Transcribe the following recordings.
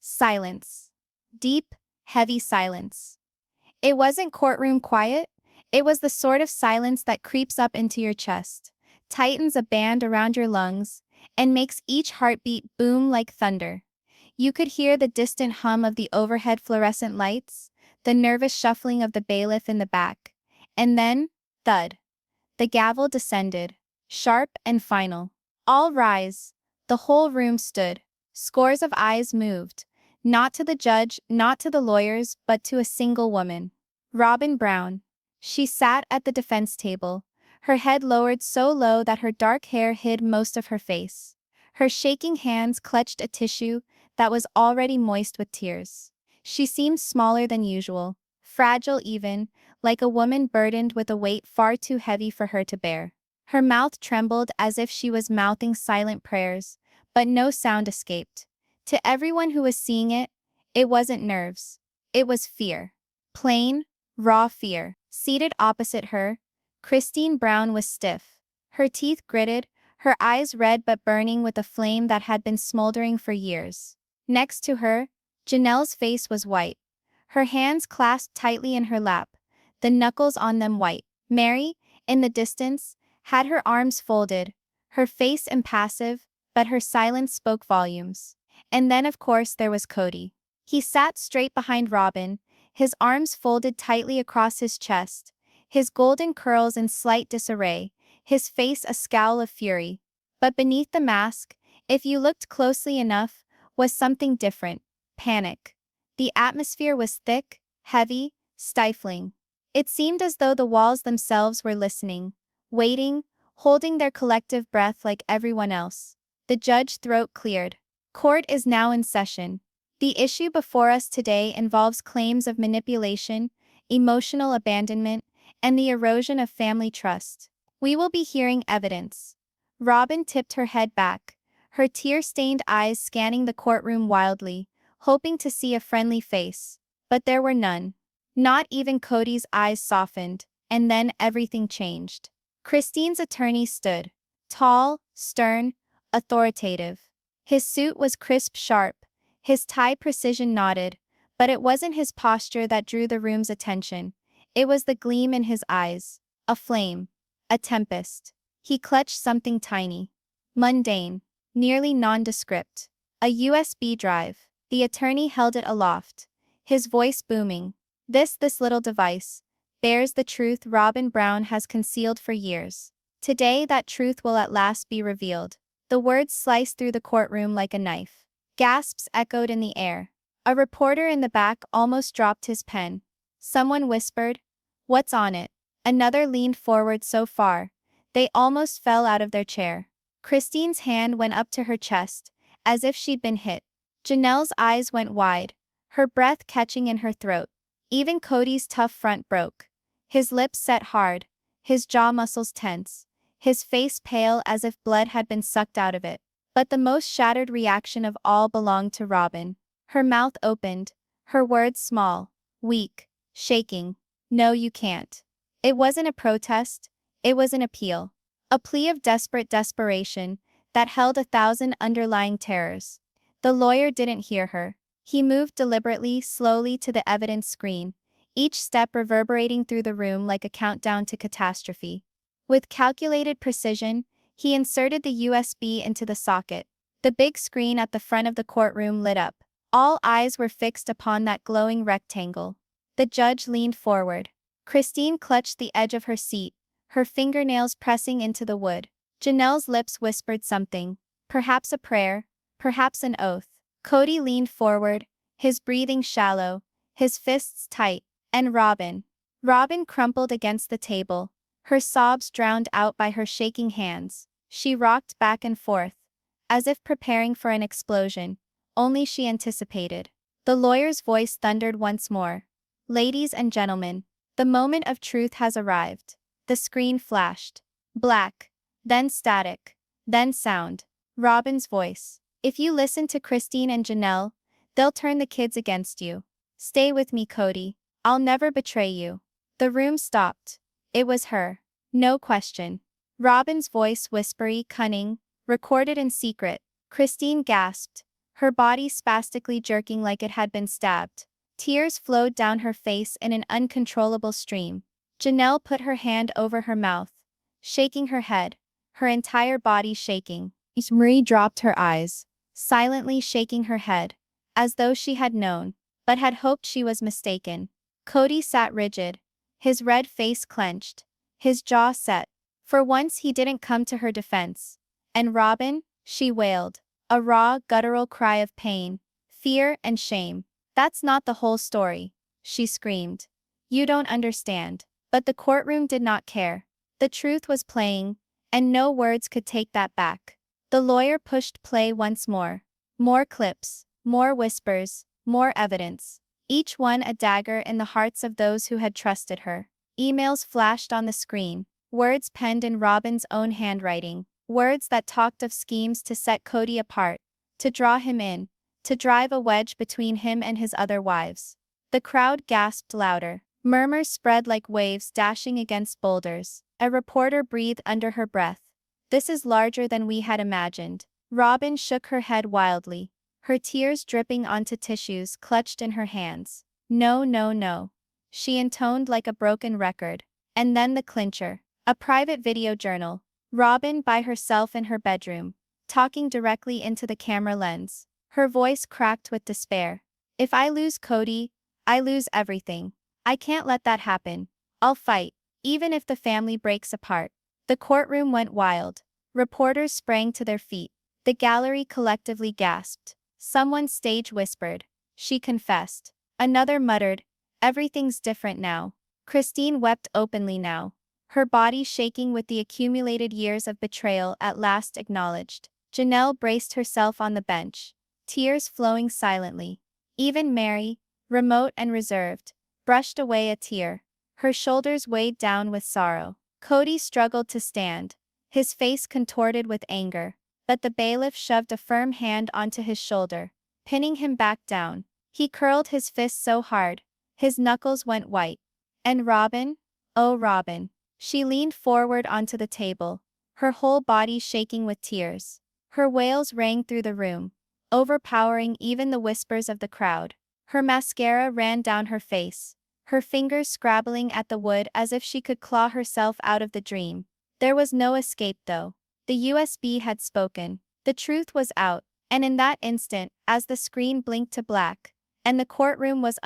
Silence. Deep, heavy silence. It wasn't courtroom quiet, it was the sort of silence that creeps up into your chest, tightens a band around your lungs, and makes each heartbeat boom like thunder. You could hear the distant hum of the overhead fluorescent lights, the nervous shuffling of the bailiff in the back, and then, thud. The gavel descended, sharp and final. All rise. The whole room stood. Scores of eyes moved. Not to the judge, not to the lawyers, but to a single woman. Robyn Brown. She sat at the defense table, her head lowered so low that her dark hair hid most of her face. Her shaking hands clutched a tissue that was already moist with tears. She seemed smaller than usual, fragile even, like a woman burdened with a weight far too heavy for her to bear. Her mouth trembled as if she was mouthing silent prayers, but no sound escaped. To everyone who was seeing it, it wasn't nerves. It was fear. Plain, raw fear. Seated opposite her, Christine Brown was stiff. Her teeth gritted, her eyes red but burning with a flame that had been smoldering for years. Next to her, Janelle's face was white. Her hands clasped tightly in her lap, the knuckles on them white. Meri, in the distance, had her arms folded, her face impassive, but her silence spoke volumes. And then of course there was Kody. He sat straight behind Robyn, his arms folded tightly across his chest, his golden curls in slight disarray, his face a scowl of fury. But beneath the mask, if you looked closely enough, was something different: panic. The atmosphere was thick, heavy, stifling. It seemed as though the walls themselves were listening, waiting, holding their collective breath like everyone else. The judge's throat cleared. Court is now in session. The issue before us today involves claims of manipulation, emotional abandonment, and the erosion of family trust. We will be hearing evidence. Robyn tipped her head back, her tear-stained eyes scanning the courtroom wildly, hoping to see a friendly face. But there were none. Not even Kody's eyes softened, and then everything changed. Christine's attorney stood. Tall, stern, authoritative. His suit was crisp sharp, his tie precision knotted, but it wasn't his posture that drew the room's attention. It was the gleam in his eyes. A flame. A tempest. He clutched something tiny. Mundane. Nearly nondescript. A USB drive. The attorney held it aloft, his voice booming. This little device bears the truth Robyn Brown has concealed for years. Today that truth will at last be revealed. The words sliced through the courtroom like a knife. Gasps echoed in the air. A reporter in the back almost dropped his pen. Someone whispered, "What's on it?" Another leaned forward so far, they almost fell out of their chair. Christine's hand went up to her chest, as if she'd been hit. Janelle's eyes went wide, her breath catching in her throat. Even Kody's tough front broke. His lips set hard, his jaw muscles tense, his face pale as if blood had been sucked out of it. But the most shattered reaction of all belonged to Robyn. Her mouth opened, her words small, weak, shaking. "No, you can't." It wasn't a protest, it was an appeal. A plea of desperate desperation that held 1,000 underlying terrors. The lawyer didn't hear her. He moved deliberately, slowly to the evidence screen, each step reverberating through the room like a countdown to catastrophe. With calculated precision, he inserted the USB into the socket. The big screen at the front of the courtroom lit up. All eyes were fixed upon that glowing rectangle. The judge leaned forward. Christine clutched the edge of her seat, her fingernails pressing into the wood. Janelle's lips whispered something, perhaps a prayer, perhaps an oath. Kody leaned forward, his breathing shallow, his fists tight, and Robyn crumpled against the table, her sobs drowned out by her shaking hands. She rocked back and forth, as if preparing for an explosion, only she anticipated. The lawyer's voice thundered once more. "Ladies and gentlemen, the moment of truth has arrived." The screen flashed. Black, then static, then sound. Robyn's voice. "If you listen to Christine and Janelle, they'll turn the kids against you. Stay with me, Kody. I'll never betray you." The room stopped. It was her. No question. Robyn's voice, whispery, cunning, recorded in secret. Christine gasped, her body spastically jerking like it had been stabbed. Tears flowed down her face in an uncontrollable stream. Janelle put her hand over her mouth, shaking her head, her entire body shaking. Meri dropped her eyes, silently shaking her head, as though she had known, but had hoped she was mistaken. Kody sat rigid, his red face clenched, his jaw set. For once he didn't come to her defense. And Robyn, she wailed, a raw, guttural cry of pain, fear and shame. That's not the whole story, she screamed. You don't understand. But the courtroom did not care. The truth was playing, and no words could take that back. The lawyer pushed play once more. More clips, more whispers, more evidence. Each one a dagger in the hearts of those who had trusted her. Emails flashed on the screen, words penned in Robyn's own handwriting, words that talked of schemes to set Kody apart, to draw him in, to drive a wedge between him and his other wives. The crowd gasped louder. Murmurs spread like waves dashing against boulders. A reporter breathed under her breath. This is larger than we had imagined. Robyn shook her head wildly, her tears dripping onto tissues clutched in her hands. No, no, no. She intoned like a broken record. And then the clincher. A private video journal. Robyn by herself in her bedroom, talking directly into the camera lens. Her voice cracked with despair. If I lose Kody, I lose everything. I can't let that happen. I'll fight, even if the family breaks apart. The courtroom went wild. Reporters sprang to their feet. The gallery collectively gasped. Someone stage whispered. She confessed. Another muttered. Everything's different now. Christine wept openly now, her body shaking with the accumulated years of betrayal at last acknowledged. Janelle braced herself on the bench, tears flowing silently. Even Meri, remote and reserved, brushed away a tear, her shoulders weighed down with sorrow. Kody struggled to stand, his face contorted with anger, but the bailiff shoved a firm hand onto his shoulder, pinning him back down. He curled his fist so hard, his knuckles went white. And Robyn? Oh Robyn. She leaned forward onto the table, her whole body shaking with tears. Her wails rang through the room, overpowering even the whispers of the crowd. Her mascara ran down her face, her fingers scrabbling at the wood as if she could claw herself out of the dream. There was no escape though. The USB had spoken. The truth was out, and in that instant, as the screen blinked to black, and the courtroom was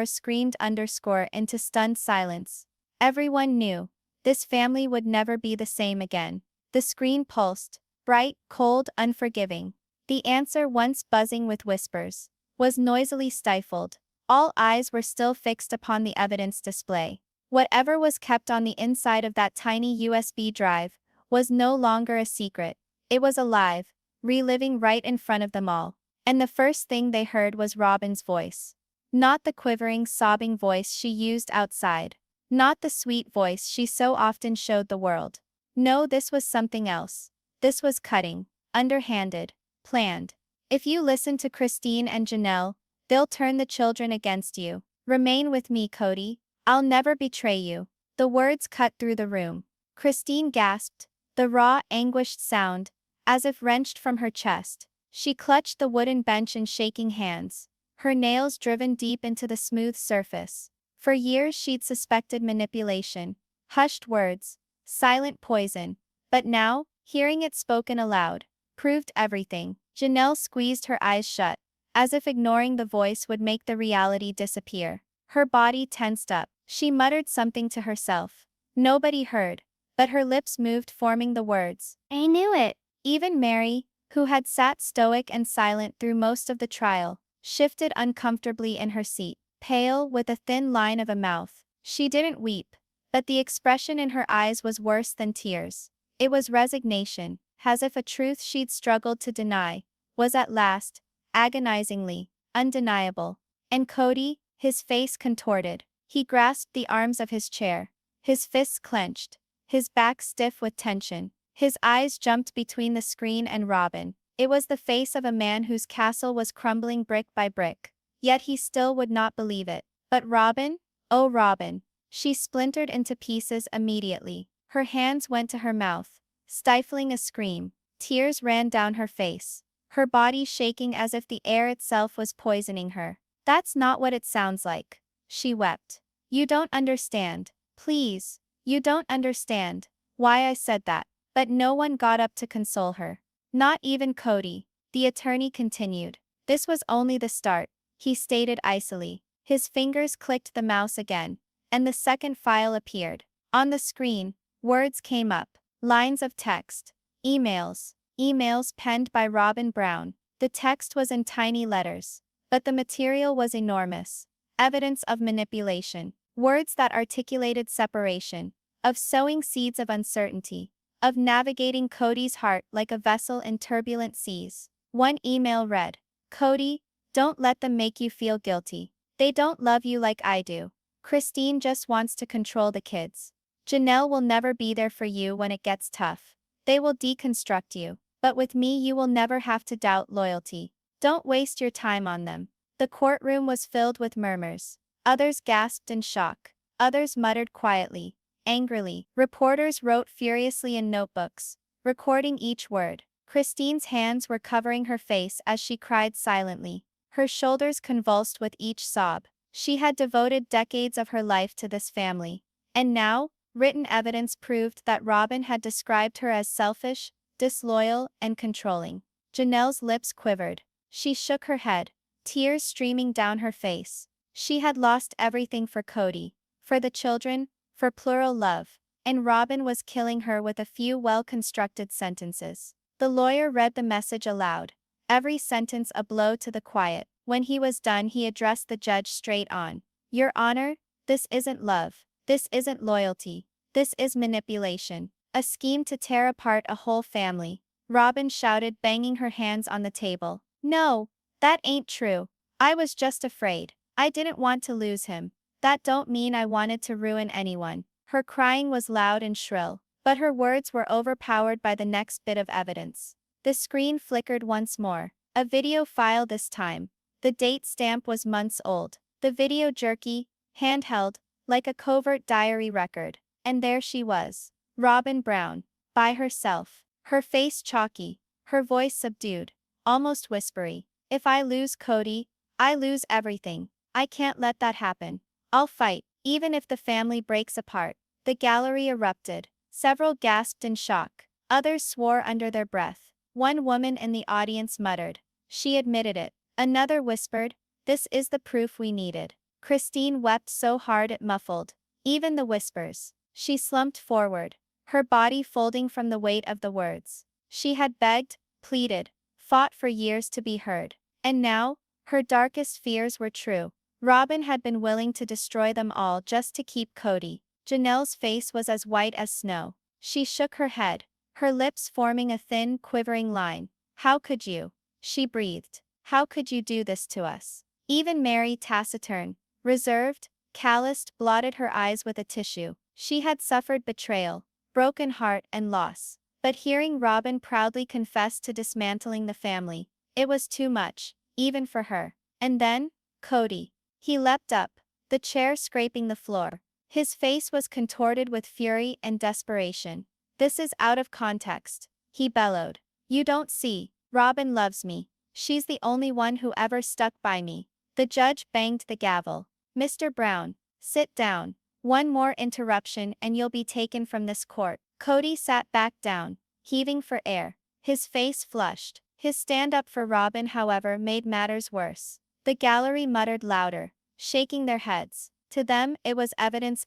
screamed into stunned silence, everyone knew, this family would never be the same again. The screen pulsed, bright, cold, unforgiving. The answer, once buzzing with whispers, was noisily stifled. All eyes were still fixed upon the evidence display. Whatever was kept on the inside of that tiny USB drive was no longer a secret. It was alive, reliving right in front of them all. And the first thing they heard was Robyn's voice. Not the quivering, sobbing voice she used outside. Not the sweet voice she so often showed the world. No, this was something else. This was cutting, underhanded, planned. If you listen to Christine and Janelle, they'll turn the children against you. Remain with me, Kody. I'll never betray you. The words cut through the room. Christine gasped, the raw, anguished sound, as if wrenched from her chest. She clutched the wooden bench in shaking hands, her nails driven deep into the smooth surface. For years she'd suspected manipulation, hushed words, silent poison. But now, hearing it spoken aloud, proved everything. Janelle squeezed her eyes shut, as if ignoring the voice would make the reality disappear. Her body tensed up. She muttered something to herself. Nobody heard, but her lips moved, forming the words. I knew it. Even Meri, who had sat stoic and silent through most of the trial, shifted uncomfortably in her seat, pale with a thin line of a mouth. She didn't weep, but the expression in her eyes was worse than tears. It was resignation, as if a truth she'd struggled to deny was at last, agonizingly, undeniable. And Kody, his face contorted, he grasped the arms of his chair, his fists clenched, his back stiff with tension. His eyes jumped between the screen and Robyn. It was the face of a man whose castle was crumbling brick by brick. Yet he still would not believe it. But Robyn? Oh Robyn. She splintered into pieces immediately. Her hands went to her mouth, stifling a scream. Tears ran down her face. her body shaking as if the air itself was poisoning her. "That's not what it sounds like," she wept. "You don't understand. Please. You don't understand why I said that." But no one got up to console her. Not even Kody. The attorney continued. "This was only the start," he stated icily. His fingers clicked the mouse again, and the second file appeared. On the screen, words came up. Lines of text. Emails. Emails penned by Robyn Brown. The text was in tiny letters, but the material was enormous. Evidence of manipulation. Words that articulated separation, of sowing seeds of uncertainty, of navigating Kody's heart like a vessel in turbulent seas. One email read, "Kody, don't let them make you feel guilty. They don't love you like I do. Christine just wants to control the kids. Janelle will never be there for you when it gets tough. They will deconstruct you, but with me you will never have to doubt loyalty. Don't waste your time on them." The courtroom was filled with murmurs. Others gasped in shock. Others muttered quietly, angrily. Reporters wrote furiously in notebooks, recording each word. Christine's hands were covering her face as she cried silently. Her shoulders convulsed with each sob. She had devoted decades of her life to this family. And now, written evidence proved that Robyn had described her as selfish, disloyal, and controlling. Janelle's lips quivered. She shook her head, tears streaming down her face. She had lost everything for Kody, for the children, for plural love, and Robyn was killing her with a few well-constructed sentences. The lawyer read the message aloud, every sentence a blow to the quiet. When he was done, he addressed the judge straight on. "Your Honor, this isn't love. This isn't loyalty. This is manipulation. A scheme to tear apart a whole family." Robyn shouted, banging her hands on the table. "No, that ain't true. I was just afraid. I didn't want to lose him. That don't mean I wanted to ruin anyone." Her crying was loud and shrill, but her words were overpowered by the next bit of evidence. The screen flickered once more. A video file this time. The date stamp was months old. The video jerky, handheld, like a covert diary record. And there she was, Robyn Brown, by herself. Her face chalky, her voice subdued, almost whispery. "If I lose Kody, I lose everything. I can't let that happen. I'll fight, even if the family breaks apart." The gallery erupted. Several gasped in shock. Others swore under their breath. One woman in the audience muttered, "She admitted it." Another whispered, "This is the proof we needed." Christine wept so hard it muffled even the whispers. She slumped forward, her body folding from the weight of the words. She had begged, pleaded, fought for years to be heard. And now, her darkest fears were true. Robyn had been willing to destroy them all just to keep Kody. Janelle's face was as white as snow. She shook her head, her lips forming a thin, quivering line. "How could you?" she breathed. "How could you do this to us?" Even Meri, taciturn, reserved, calloused, blotted her eyes with a tissue. She had suffered betrayal, broken heart, and loss. But hearing Robyn proudly confess to dismantling the family, it was too much, even for her. And then, Kody. He leapt up, the chair scraping the floor. His face was contorted with fury and desperation. "This is out of context," he bellowed. "You don't see. Robyn loves me. She's the only one who ever stuck by me." The judge banged the gavel. "Mr. Brown, sit down. One more interruption and you'll be taken from this court." Kody sat back down, heaving for air. His face flushed. His stand-up for Robyn, however, made matters worse. The gallery muttered louder, shaking their heads. To them, it was evidence,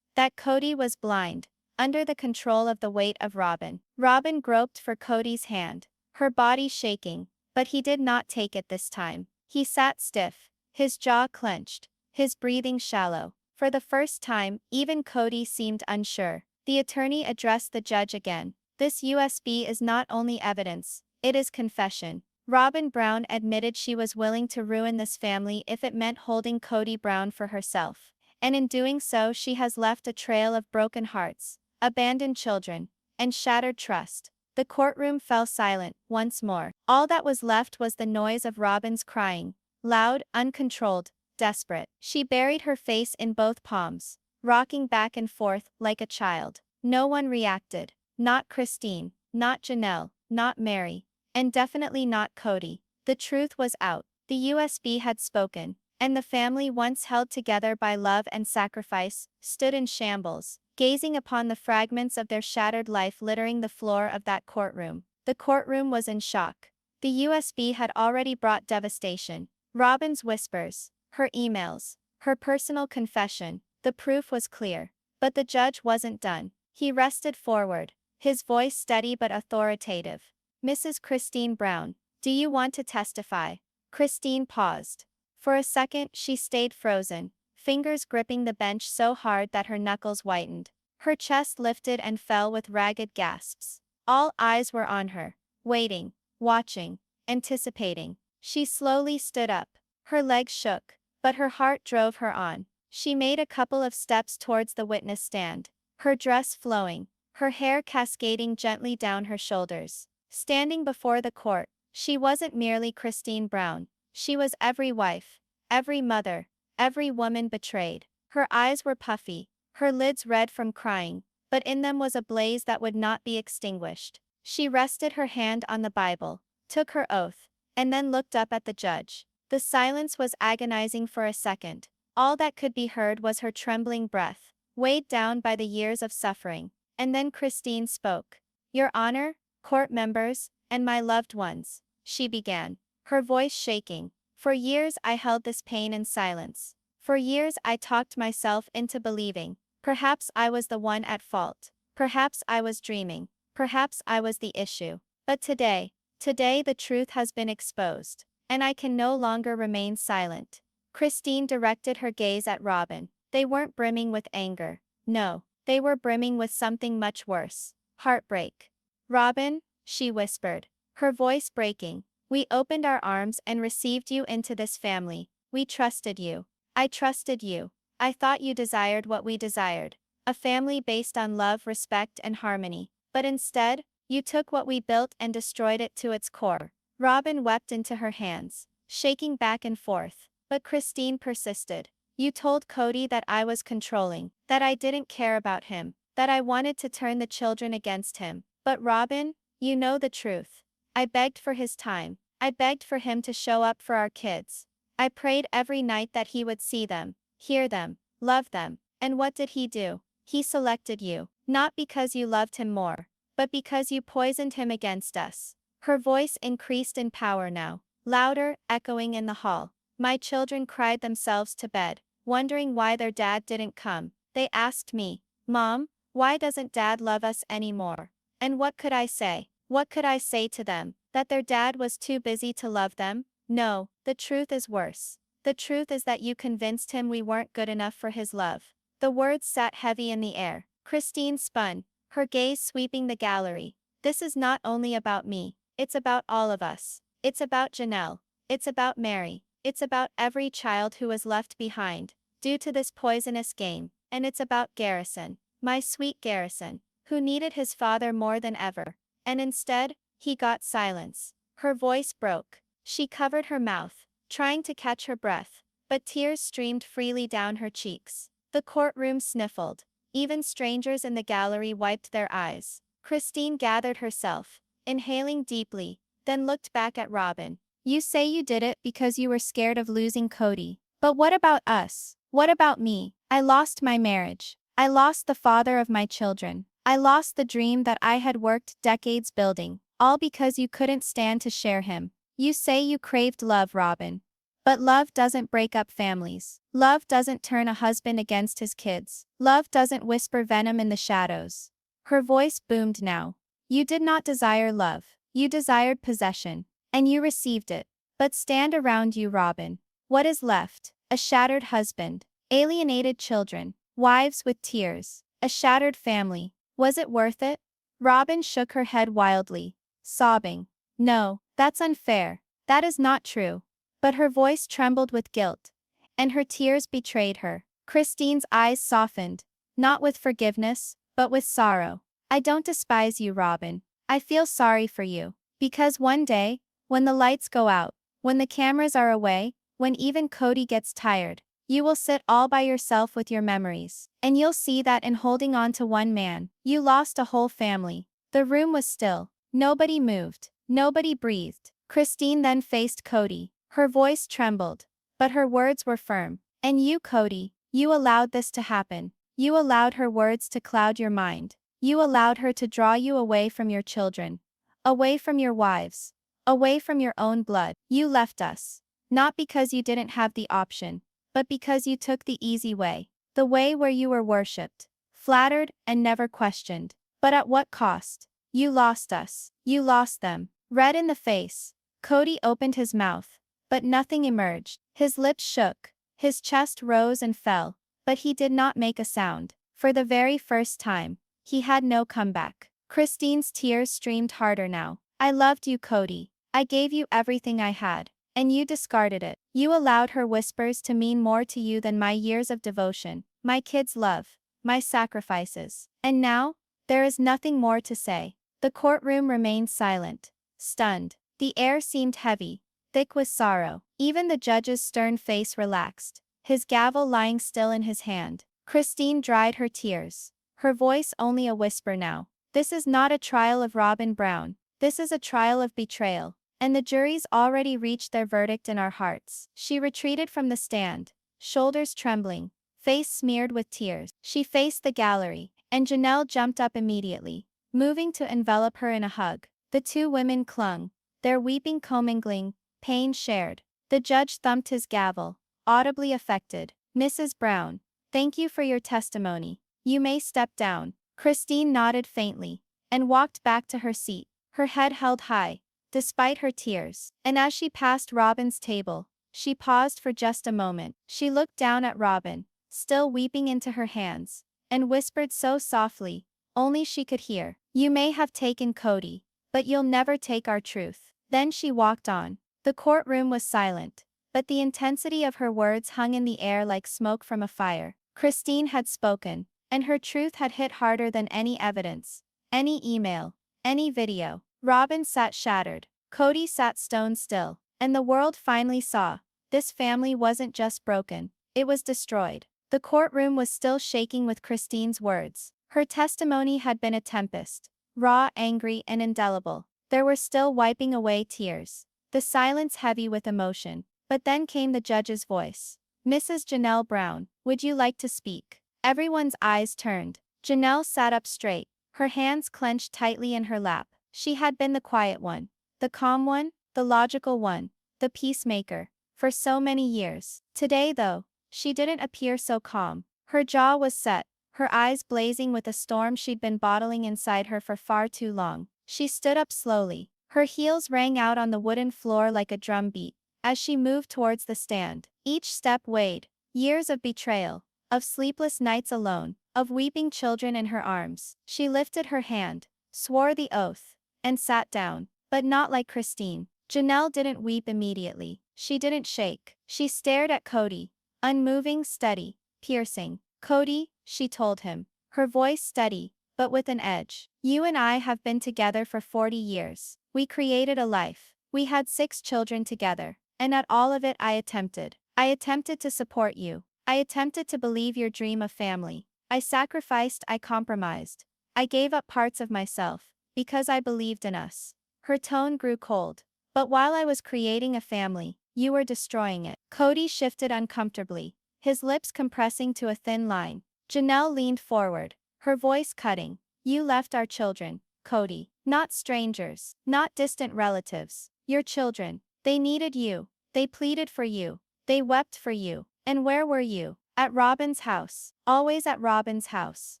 that Kody was blind, under the control of the weight of Robyn. Robyn groped for Kody's hand, her body shaking, but he did not take it this time. He sat stiff, his jaw clenched, his breathing shallow. For the first time, even Kody seemed unsure. The attorney addressed the judge again. "This USB is not only evidence, it is confession." Robyn Brown admitted she was willing to ruin this family if it meant holding Kody Brown for herself. And in doing so, she has left a trail of broken hearts, abandoned children, and shattered trust. The courtroom fell silent once more. All that was left was the noise of Robyn's crying, loud, uncontrolled, desperate. She buried her face in both palms, rocking back and forth like a child. No one reacted. Not Christine, not Janelle, not Meri. And definitely not Kody. The truth was out. The USB had spoken, and the family once held together by love and sacrifice, stood in shambles, gazing upon the fragments of their shattered life littering the floor of that courtroom. The courtroom was in shock. The USB had already brought devastation. Robyn's whispers, her emails, her personal confession, the proof was clear. But the judge wasn't done. He rested forward, his voice steady but authoritative. Mrs. Christine Brown, do you want to testify? Christine paused. For a second, she stayed frozen, fingers gripping the bench so hard that her knuckles whitened. Her chest lifted and fell with ragged gasps. All eyes were on her, waiting, watching, anticipating. She slowly stood up. Her legs shook, but her heart drove her on. She made a couple of steps towards the witness stand, her dress flowing, her hair cascading gently down her shoulders. Standing before the court, she wasn't merely Christine Brown. She was every wife, every mother, every woman betrayed. Her eyes were puffy, her lids red from crying, but in them was a blaze that would not be extinguished. She rested her hand on the Bible, took her oath, and then looked up at the judge. The silence was agonizing for a second. All that could be heard was her trembling breath, weighed down by the years of suffering. And then Christine spoke. "Your Honor, court members, and my loved ones," she began, her voice shaking. "For years I held this pain in silence. For years I talked myself into believing. Perhaps I was the one at fault. Perhaps I was dreaming. Perhaps I was the issue. But today the truth has been exposed. And I can no longer remain silent." Christine directed her gaze at Robyn. They weren't brimming with anger. No, they were brimming with something much worse. Heartbreak. "Robyn," she whispered, her voice breaking, "we opened our arms and received you into this family. We trusted you. I trusted you. I thought you desired what we desired. A family based on love, respect, and harmony. But instead, you took what we built and destroyed it to its core." Robyn wept into her hands, shaking back and forth. But Christine persisted. "You told Kody that I was controlling, that I didn't care about him, that I wanted to turn the children against him. But Robyn, you know the truth. I begged for his time. I begged for him to show up for our kids. I prayed every night that he would see them, hear them, love them. And what did he do? He selected you, not because you loved him more, but because you poisoned him against us." Her voice increased in power now, louder, echoing in the hall. "My children cried themselves to bed, wondering why their dad didn't come. They asked me, 'Mom, why doesn't dad love us anymore?' And what could I say? What could I say to them? That their dad was too busy to love them? No, the truth is worse. The truth is that you convinced him we weren't good enough for his love." The words sat heavy in the air. Christine spun, her gaze sweeping the gallery. "This is not only about me. It's about all of us. It's about Janelle. It's about Meri. It's about every child who was left behind, due to this poisonous game. And it's about Garrison, my sweet Garrison, who needed his father more than ever. And instead, he got silence." Her voice broke. She covered her mouth, trying to catch her breath, but tears streamed freely down her cheeks. The courtroom sniffled. Even strangers in the gallery wiped their eyes. Christine gathered herself, inhaling deeply, then looked back at Robyn. "You say you did it because you were scared of losing Kody. But what about us? What about me? I lost my marriage. I lost the father of my children. I lost the dream that I had worked decades building, all because you couldn't stand to share him. You say you craved love, Robyn. But love doesn't break up families. Love doesn't turn a husband against his kids. Love doesn't whisper venom in the shadows." Her voice boomed now. "You did not desire love. You desired possession. And you received it. But stand around you, Robyn. What is left? A shattered husband. Alienated children. Wives with tears. A shattered family. Was it worth it?" Robyn shook her head wildly, sobbing. "No, that's unfair. That is not true." But her voice trembled with guilt, and her tears betrayed her. Christine's eyes softened, not with forgiveness, but with sorrow. "I don't despise you, Robyn. I feel sorry for you. Because one day, when the lights go out, when the cameras are away, when even Kody gets tired, you will sit all by yourself with your memories. And you'll see that in holding on to one man, you lost a whole family." The room was still. Nobody moved. Nobody breathed. Christine then faced Kody. Her voice trembled, but her words were firm. And you, Kody, you allowed this to happen. You allowed her words to cloud your mind. You allowed her to draw you away from your children, away from your wives, away from your own blood. You left us, not because you didn't have the option, but because you took the easy way, the way where you were worshipped, flattered, and never questioned. But at what cost? You lost us. You lost them. Red in the face, Kody opened his mouth, but nothing emerged. His lips shook, his chest rose and fell, but he did not make a sound. For the very first time, he had no comeback. Christine's tears streamed harder now. I loved you, Kody. I gave you everything I had, and you discarded it. You allowed her whispers to mean more to you than my years of devotion, my kids' love, my sacrifices. And now, there is nothing more to say. The courtroom remained silent, stunned. The air seemed heavy, thick with sorrow. Even the judge's stern face relaxed, his gavel lying still in his hand. Christine dried her tears, her voice only a whisper now. This is not a trial of Robyn Brown. This is a trial of betrayal, and the jury's already reached their verdict in our hearts. She retreated from the stand, shoulders trembling, face smeared with tears. She faced the gallery, and Janelle jumped up immediately, moving to envelop her in a hug. The two women clung, their weeping commingling, pain shared. The judge thumped his gavel, audibly affected. Mrs. Brown, thank you for your testimony. You may step down. Christine nodded faintly, and walked back to her seat, her head held high, despite her tears. And as she passed Robyn's table, she paused for just a moment. She looked down at Robyn, still weeping into her hands, and whispered so softly, only she could hear, "You may have taken Kody, but you'll never take our truth." Then she walked on. The courtroom was silent, but the intensity of her words hung in the air like smoke from a fire. Christine had spoken, and her truth had hit harder than any evidence, any email, any video. Robyn sat shattered, Kody sat stone still, and the world finally saw, this family wasn't just broken, it was destroyed. The courtroom was still shaking with Christine's words. Her testimony had been a tempest, raw, angry, and indelible. There were still wiping away tears, the silence heavy with emotion. But then came the judge's voice. "Mrs. Janelle Brown, would you like to speak?" Everyone's eyes turned. Janelle sat up straight, her hands clenched tightly in her lap. She had been the quiet one, the calm one, the logical one, the peacemaker, for so many years. Today, though, she didn't appear so calm. Her jaw was set, her eyes blazing with a storm she'd been bottling inside her for far too long. She stood up slowly. Her heels rang out on the wooden floor like a drum beat as she moved towards the stand. Each step weighed. Years of betrayal, of sleepless nights alone, of weeping children in her arms. She lifted her hand, swore the oath, and sat down. But not like Christine. Janelle didn't weep immediately. She didn't shake. She stared at Kody, unmoving, steady, piercing. "Kody," she told him, her voice steady, but with an edge. "You and I have been together for 40 years. We created a life. We had 6 children together. And at all of it I attempted to support you. I attempted to believe your dream of family. I sacrificed, I compromised. I gave up parts of myself, because I believed in us." Her tone grew cold. "But while I was creating a family, you were destroying it." Kody shifted uncomfortably, his lips compressing to a thin line. Janelle leaned forward, her voice cutting. "You left our children, Kody. Not strangers, not distant relatives. Your children. They needed you. They pleaded for you. They wept for you. And where were you? At Robyn's house. Always at Robyn's house."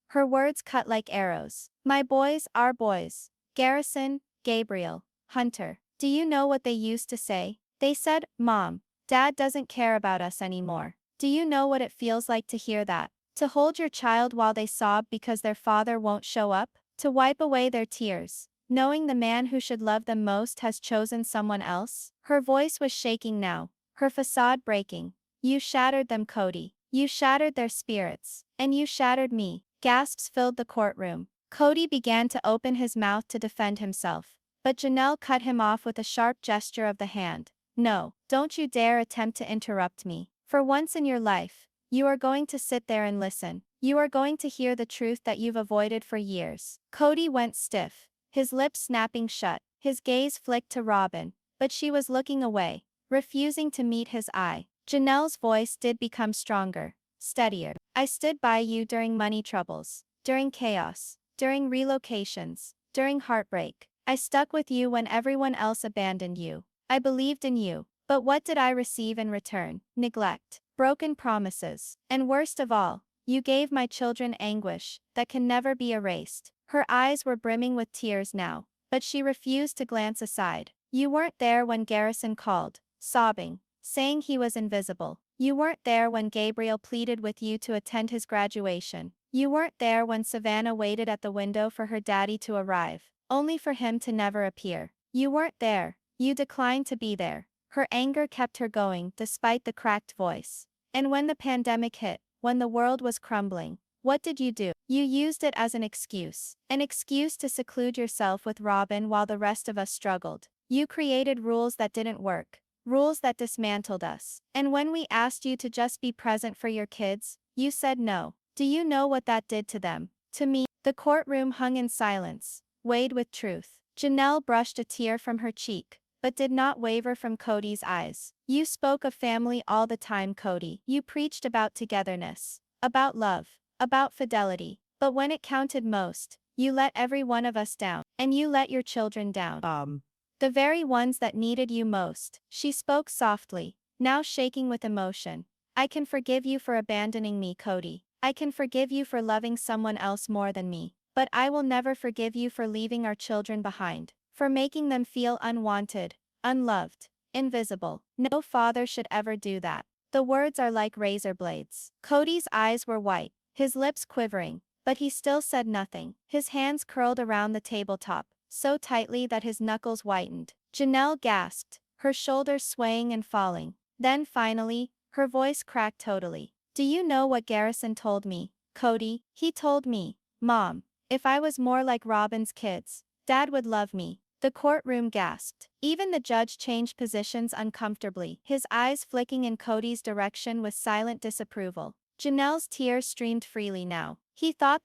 Her words cut like arrows. "My boys, our boys. Garrison, Gabriel, Hunter. Do you know what they used to say? They said, 'Mom, Dad doesn't care about us anymore.' Do you know what it feels like to hear that? To hold your child while they sob because their father won't show up? To wipe away their tears, knowing the man who should love them most has chosen someone else?" Her voice was shaking now, her facade breaking. "You shattered them, Kody. You shattered their spirits. And you shattered me." Gasps filled the courtroom. Kody began to open his mouth to defend himself, but Janelle cut him off with a sharp gesture of the hand. "No, don't you dare attempt to interrupt me. For once in your life, you are going to sit there and listen. You are going to hear the truth that you've avoided for years." Kody went stiff, his lips snapping shut. His gaze flicked to Robyn, but she was looking away, refusing to meet his eye. Janelle's voice did become stronger, steadier. I stood by you during money troubles, during chaos, during relocations, during heartbreak. I stuck with you when everyone else abandoned you. I believed in you. But what did I receive in return? Neglect, broken promises, and worst of all, you gave my children anguish that can never be erased. Her eyes were brimming with tears now, but she refused to glance aside. You weren't there when Garrison called, sobbing, saying he was invisible. You weren't there when Gabriel pleaded with you to attend his graduation. You weren't there when Savannah waited at the window for her daddy to arrive, only for him to never appear. You weren't there. You declined to be there. Her anger kept her going despite the cracked voice. And when the pandemic hit, when the world was crumbling, what did you do? You used it as an excuse to seclude yourself with Robyn while the rest of us struggled. You created rules that didn't work, rules that dismantled us. And when we asked you to just be present for your kids, you said no. Do you know what that did to them? To me. The courtroom hung in silence, weighed with truth. Janelle brushed a tear from her cheek, but did not waver from Kody's eyes. You spoke of family all the time, Kody. You preached about togetherness, about love, about fidelity. But when it counted most, you let every one of us down. And you let your children down. The very ones that needed you most. She spoke softly, now shaking with emotion. I can forgive you for abandoning me, Kody. I can forgive you for loving someone else more than me. But I will never forgive you for leaving our children behind, for making them feel unwanted, unloved, invisible. No father should ever do that. The words are like razor blades. Kody's eyes were white, his lips quivering, but he still said nothing. His hands curled around the tabletop, so tightly that his knuckles whitened. Janelle gasped, her shoulders swaying and falling. Then finally, her voice cracked totally. Do you know what Garrison told me, Kody? He told me, Mom, if I was more like Robyn's kids, Dad would love me. The courtroom gasped. Even the judge changed positions uncomfortably, his eyes flicking in Kody's direction with silent disapproval. Janelle's tears streamed freely now. He thought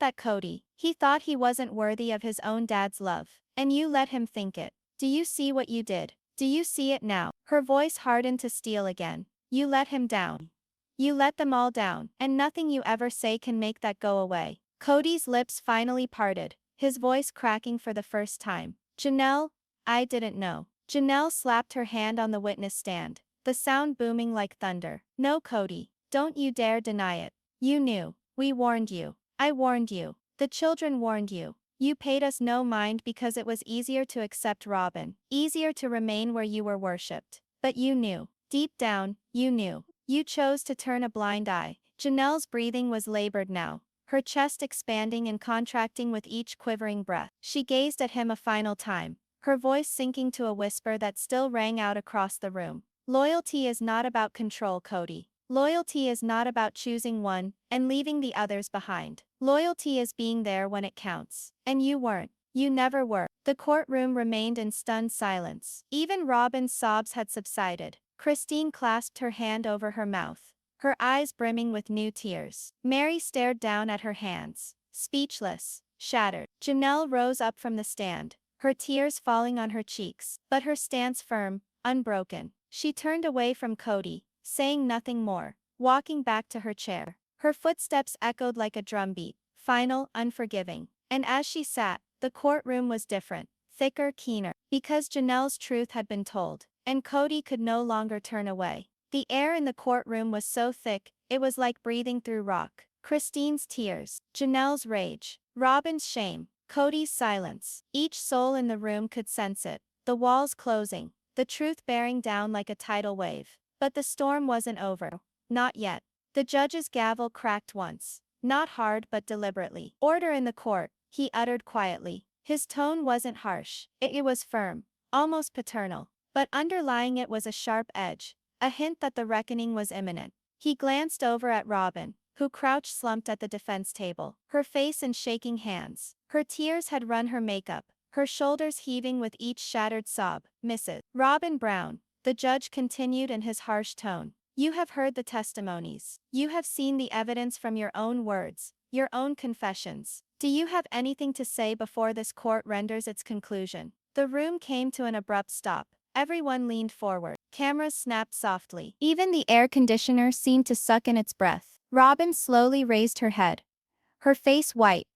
he wasn't worthy of his own dad's love. And you let him think it. Do you see what you did? Do you see it now? Her voice hardened to steel again. You let him down. You let them all down, and nothing you ever say can make that go away. Kody's lips finally parted, his voice cracking for the first time. Janelle, I didn't know. Janelle slapped her hand on the witness stand, the sound booming like thunder. No, Kody, don't you dare deny it. You knew. We warned you. I warned you. The children warned you. You paid us no mind because it was easier to accept Robyn, easier to remain where you were worshipped. But you knew. Deep down, you knew. You chose to turn a blind eye. Janelle's breathing was labored now, her chest expanding and contracting with each quivering breath. She gazed at him a final time, her voice sinking to a whisper that still rang out across the room. Loyalty is not about control, Kody. Loyalty is not about choosing one and leaving the others behind. Loyalty is being there when it counts. And you weren't. You never were. The courtroom remained in stunned silence. Even Robyn's sobs had subsided. Christine clasped her hand over her mouth, her eyes brimming with new tears. Meri stared down at her hands, speechless, shattered. Janelle rose up from the stand, her tears falling on her cheeks, but her stance firm, unbroken. She turned away from Kody, saying nothing more, walking back to her chair. Her footsteps echoed like a drumbeat, final, unforgiving. And as she sat, the courtroom was different, thicker, keener, because Janelle's truth had been told. And Kody could no longer turn away. The air in the courtroom was so thick, it was like breathing through rock. Christine's tears, Janelle's rage, Robyn's shame, Kody's silence. Each soul in the room could sense it, the walls closing, the truth bearing down like a tidal wave. But the storm wasn't over. Not yet. The judge's gavel cracked once, not hard but deliberately. Order in the court, he uttered quietly. His tone wasn't harsh, it was firm, almost paternal. But underlying it was a sharp edge, a hint that the reckoning was imminent. He glanced over at Robyn, who crouched slumped at the defense table, her face in shaking hands. Her tears had run her makeup, her shoulders heaving with each shattered sob. Mrs. Robyn Brown, the judge continued in his harsh tone. You have heard the testimonies. You have seen the evidence from your own words. your own confessions. Do you have anything to say before this court renders its conclusion? The room came to an abrupt stop. Everyone leaned forward. Cameras snapped softly. Even the air conditioner seemed to suck in its breath. Robyn slowly raised her head. Her face white.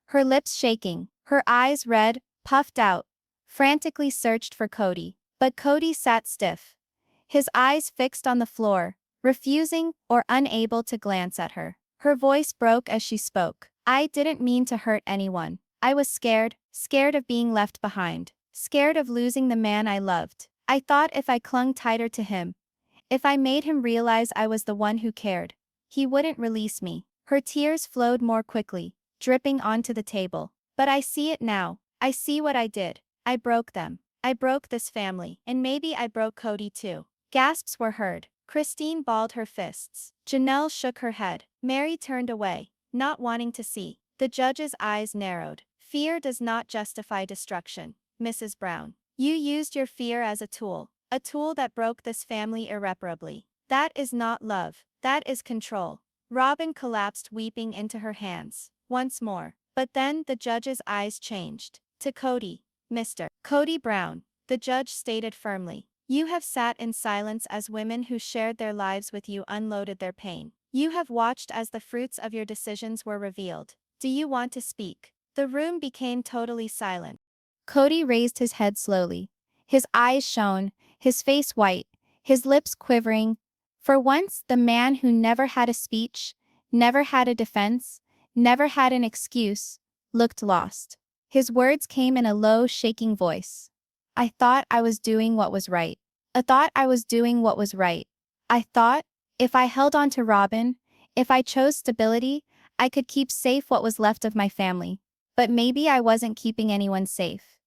Her lips shaking. Her eyes red, puffed out. Frantically searched for Kody. But Kody sat stiff. His eyes fixed on the floor, refusing or unable to glance at her. Her voice broke as she spoke. I didn't mean to hurt anyone. I was scared of being left behind. Scared of losing the man I loved. I thought if I clung tighter to him, if I made him realize I was the one who cared, he wouldn't release me. Her tears flowed more quickly, dripping onto the table. But I see it now. I see what I did. I broke them. I broke this family. And maybe I broke Kody too. Gasps were heard. Christine balled her fists. Janelle shook her head. Meri turned away, not wanting to see. The judge's eyes narrowed. Fear does not justify destruction, Mrs. Brown. You used your fear as a tool that broke this family irreparably. That is not love. That is control. Robyn collapsed, weeping into her hands. Once more. But then the judge's eyes changed. To Kody, Mr. Kody Brown, the judge stated firmly. You have sat in silence as women who shared their lives with you unloaded their pain. You have watched as the fruits of your decisions were revealed. Do you want to speak? The room became totally silent. Kody raised his head slowly. His eyes shone, his face white, his lips quivering. For once, the man who never had a speech, never had a defense, never had an excuse, looked lost. His words came in a low, shaking voice. I thought I was doing what was right. I thought I was doing what was right. I thought, if I held on to Robyn, if I chose stability, I could keep safe what was left of my family. But maybe I wasn't keeping anyone safe.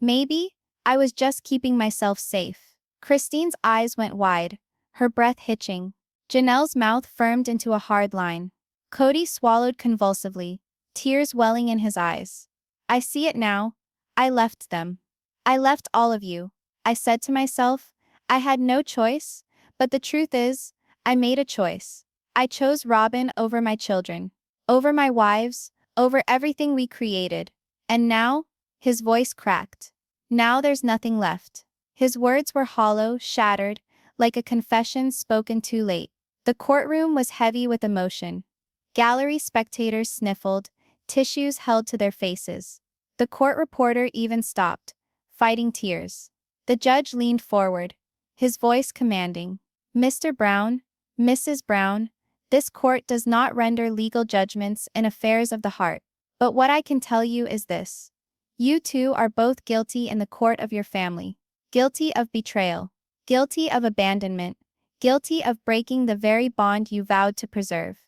Maybe I was just keeping myself safe. Christine's eyes went wide, her breath hitching. Janelle's mouth firmed into a hard line. Kody swallowed convulsively, tears welling in his eyes. I see it now. I left them. I left all of you. I said to myself, I had no choice, but the truth is, I made a choice. I chose Robyn over my children, over my wives, over everything we created. And now, his voice cracked. Now there's nothing left. His words were hollow, shattered, like a confession spoken too late. The courtroom was heavy with emotion. Gallery spectators sniffled, tissues held to their faces. The court reporter even stopped, fighting tears. The judge leaned forward, his voice commanding. Mr. Brown, Mrs. Brown, this court does not render legal judgments in affairs of the heart. But what I can tell you is this. You two are both guilty in the court of your family. Guilty of betrayal. Guilty of abandonment. Guilty of breaking the very bond you vowed to preserve.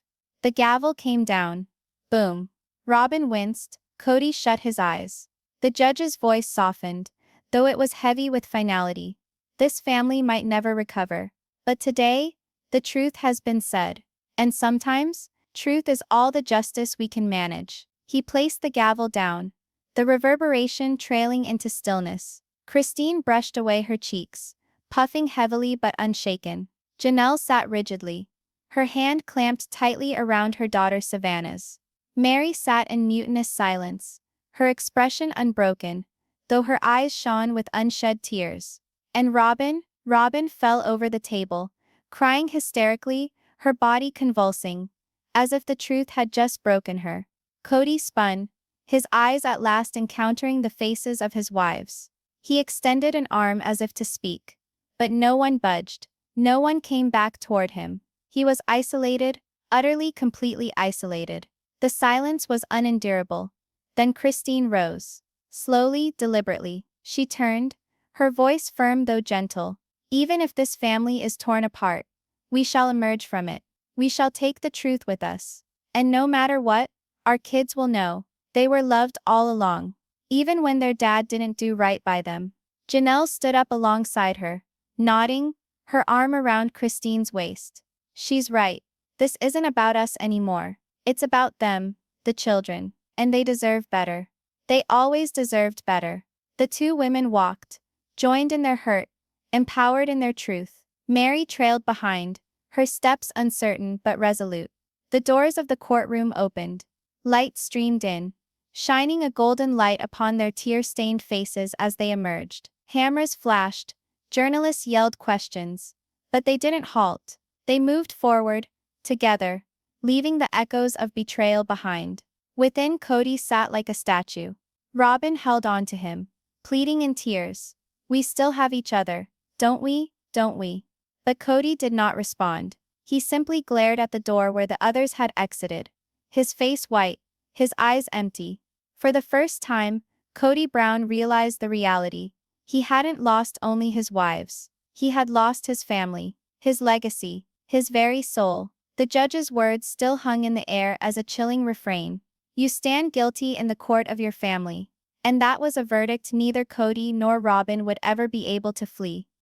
The gavel came down. Boom. Robyn winced. Kody shut his eyes. The judge's voice softened, though it was heavy with finality. This family might never recover. But today, the truth has been said. And sometimes, truth is all the justice we can manage. He placed the gavel down, the reverberation trailing into stillness. Christine brushed away her cheeks, puffing heavily but unshaken. Janelle sat rigidly, her hand clamped tightly around her daughter Savannah's. Meri sat in mutinous silence, her expression unbroken, though her eyes shone with unshed tears. And Robyn fell over the table, crying hysterically, her body convulsing, as if the truth had just broken her. Kody spun, his eyes at last encountering the faces of his wives. He extended an arm as if to speak, but no one budged, no one came back toward him. He was isolated, utterly, completely isolated. The silence was unendurable. Then Christine rose. Slowly, deliberately, she turned, her voice firm though gentle. Even if this family is torn apart, we shall emerge from it. We shall take the truth with us. And no matter what, our kids will know, they were loved all along, even when their dad didn't do right by them. Janelle stood up alongside her, nodding, her arm around Christine's waist. She's right. This isn't about us anymore. It's about them, the children, and they deserve better. They always deserved better. The two women walked, joined in their hurt, empowered in their truth. Meri trailed behind, her steps uncertain but resolute. The doors of the courtroom opened. Light streamed in, shining a golden light upon their tear-stained faces as they emerged. Cameras flashed, journalists yelled questions. But they didn't halt. They moved forward, together, leaving the echoes of betrayal behind. Within, Kody sat like a statue. Robyn held on to him, pleading in tears. "We still have each other, don't we, don't we?" But Kody did not respond. He simply glared at the door where the others had exited, his face white, his eyes empty. For the first time, Kody Brown realized the reality. He hadn't lost only his wives. He had lost his family, his legacy, his very soul. The judge's words still hung in the air as a chilling refrain. "You stand guilty in the court of your family." And that was a verdict neither Kody nor Robyn would ever be able to flee.